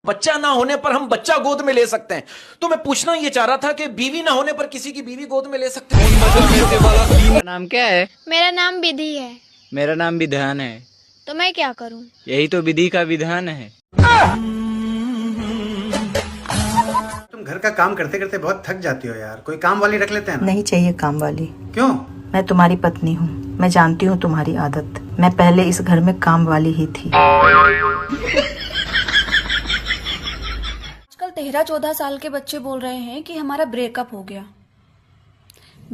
बच्चा ना होने पर हम बच्चा गोद में ले सकते हैं, तो मैं पूछना ये चाह रहा था कि बीवी ना होने पर किसी की बीवी गोद में ले सकते हैं? मेरा नाम क्या है? मेरा नाम विधि है। मेरा नाम विधान है। तो मैं क्या करूं? यही तो विधि का विधान है। तुम घर का काम करते करते बहुत थक जाती हो यार, कोई काम वाली रख लेते हैं ना? नहीं चाहिए काम वाली। क्यों? मैं तुम्हारी पत्नी हूँ, मैं जानती हूँ तुम्हारी आदत। मैं पहले इस घर में काम वाली ही थी। आजकल 13-14 साल के बच्चे बोल रहे हैं कि हमारा ब्रेकअप हो गया।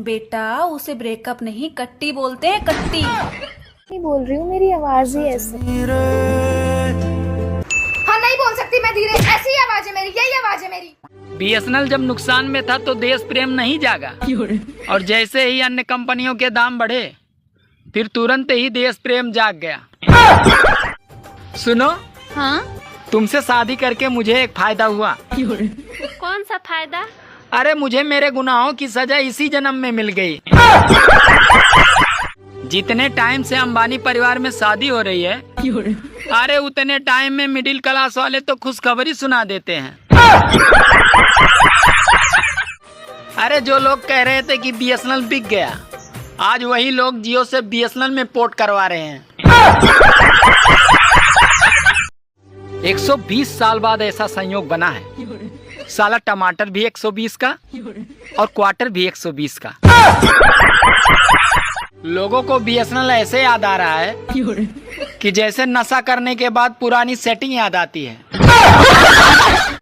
बेटा, उसे ब्रेकअप नहीं कट्टी बोलते हैं, कट्टी। नहीं बोल रही हूँ, मेरी आवाज ही ऐसे। हाँ, नहीं बोल सकती मैं धीरे, ऐसी आवाज है मेरी, यही आवाज है मेरी। BSNL जब नुकसान में था तो देश प्रेम नहीं जागा, और जैसे ही अन्य कंपनियों के दाम बढ़े फिर तुरंत ही देश प्रेम जाग गया। सुनो, हाँ, तुमसे शादी करके मुझे एक फायदा हुआ। कौन सा फायदा? अरे मुझे मेरे गुनाहों की सजा इसी जन्म में मिल गई। जितने टाइम से अंबानी परिवार में शादी हो रही है, अरे उतने टाइम में मिडिल क्लास वाले तो खुशखबरी सुना देते हैं। अरे जो लोग कह रहे थे कि BSNL बिक गया, आज वही लोग जियो से BSNL में पोर्ट करवा रहे हैं। 120 साल बाद ऐसा संयोग बना है, साला टमाटर भी 120 का और क्वार्टर भी 120 का। लोगों को BSNL ऐसे याद आ रहा है कि जैसे नशा करने के बाद पुरानी सेटिंग याद आती है।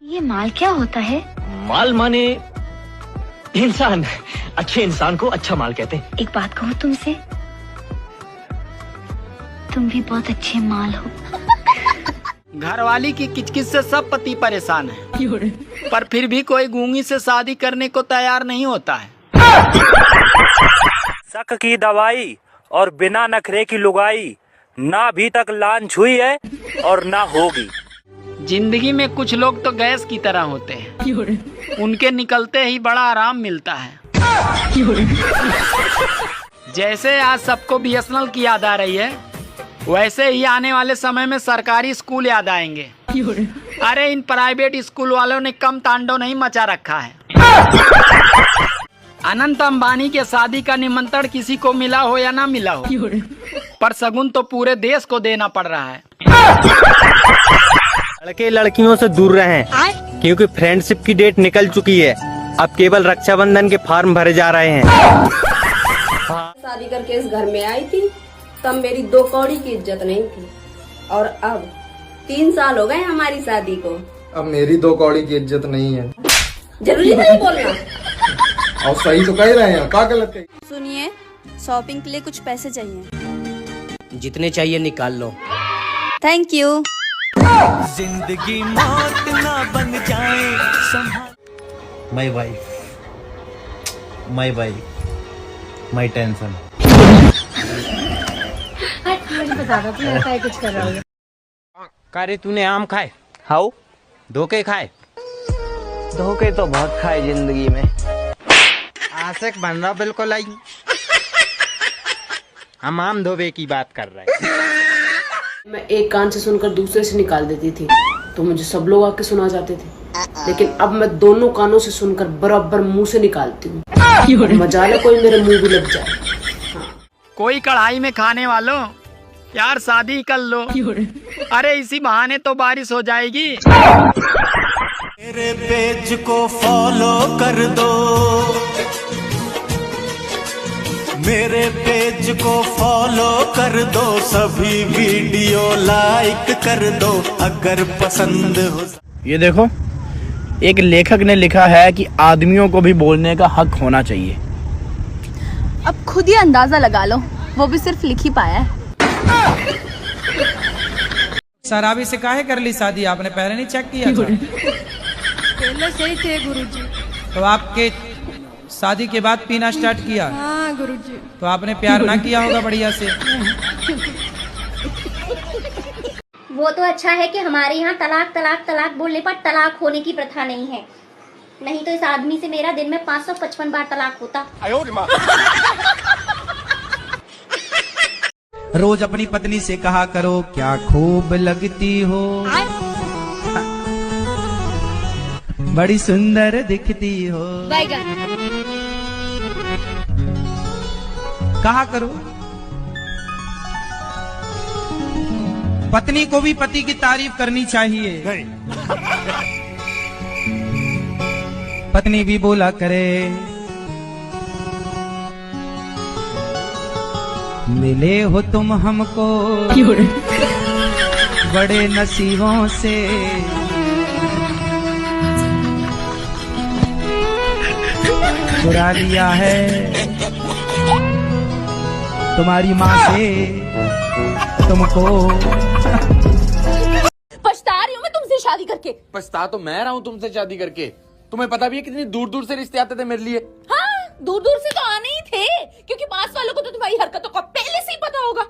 ये माल क्या होता है? माल माने इंसान। अच्छे इंसान को अच्छा माल कहते हैं। एक बात कहूँ तुमसे, तुम भी बहुत अच्छे माल हो। घरवाली की किचकिच से सब पति परेशान है, पर फिर भी कोई गूंगी से शादी करने को तैयार नहीं होता है। शक की दवाई और बिना नखरे की लुगाई, ना अभी तक लान छुई है और ना होगी। जिंदगी में कुछ लोग तो गैस की तरह होते हैं, उनके निकलते ही बड़ा आराम मिलता है। जैसे आज सबको BSNL की याद आ रही है, वैसे ही आने वाले समय में सरकारी स्कूल याद आएंगे। अरे इन प्राइवेट स्कूल वालों ने कम तांडव नहीं मचा रखा है। अनंत अंबानी के शादी का निमंत्रण किसी को मिला हो या ना मिला हो, पर शगुन तो पूरे देश को देना पड़ रहा है। लड़के लड़कियों से दूर रहें, क्योंकि फ्रेंडशिप की डेट निकल चुकी है। अब केवल रक्षाबंधन के फॉर्म भरे जा रहे हैं। शादी करके इस घर में आई थी, तब मेरी 2 कौड़ी की इज्जत नहीं थी, और अब 3 साल हो गए हमारी शादी को, अब मेरी 2 कौड़ी की इज्जत नहीं है। जरूरी नहीं बोलना। और सही तो कह रहे हैं, क्या गलत है? सुनिए, शॉपिंग के लिए कुछ पैसे चाहिए। जितने चाहिए निकाल लो। Thank you. जिंदगी मौत ना बन जाए। माई माई टेंशन। कुछ कर रहा हूँ। कारे तूने आम खाए? हाउ धोखे खाए? धोखे तो बहुत खाए जिंदगी में। आशिक बन रहा बिल्कुल। आई हम आम धोबे की बात कर रहे हैं। मैं एक कान से सुनकर दूसरे से निकाल देती थी, तो मुझे सब लोग आके सुना जाते थे, लेकिन अब मैं दोनों कानों से सुनकर बराबर मुंह से निकालती हूँ। मजाल है कोई मेरे मुंह भी लग जाए। कोई कढ़ाई में खाने वालों, यार शादी कर लो। अरे इसी बहाने तो बारिश हो जाएगी। मेरे पेज को फॉलो कर दो, मेरे पेज को फॉलो कर दो, सभी वीडियो लाइक कर दो अगर पसंद हो। ये देखो, एक लेखक ने लिखा है कि आदमियों को भी बोलने का हक होना चाहिए। अब खुद ही अंदाजा लगा लो, वो भी सिर्फ लिख ही पाया है। शराबी से काहे कर ली शादी? आपने पहले नहीं चेक किया था? पहले सही थे गुरुजी। तो आपके शादी के बाद पीना स्टार्ट किया? हाँ गुरुजी। तो आपने प्यार ना किया होगा बढ़िया से। वो तो अच्छा है कि हमारे यहाँ तलाक तलाक तलाक बोलने पर तलाक होने की प्रथा नहीं है, नहीं तो इस आदमी से मेरा दिन में 555 बार तलाक होता। रोज अपनी पत्नी से कहा करो क्या खूब लगती हो। बड़ी सुंदर दिखती हो। कहा करो, पत्नी को भी पति की तारीफ करनी चाहिए। पत्नी भी बोला करे, मिले हो तुम हमको बड़े नसीबों से, चुरा लिया है तुम्हारी माँ से तुमको। पछता रही हूँ मैं तुमसे शादी करके। पछता तो मैं रहा हूँ तुमसे शादी करके। तुम्हें पता भी है कितनी दूर दूर से रिश्ते आते थे मेरे लिए। हाँ, दूर दूर से तो आने ही थे, क्योंकि पास वालों को तो तुम्हारी हरकतों का पहले से ही पता होगा।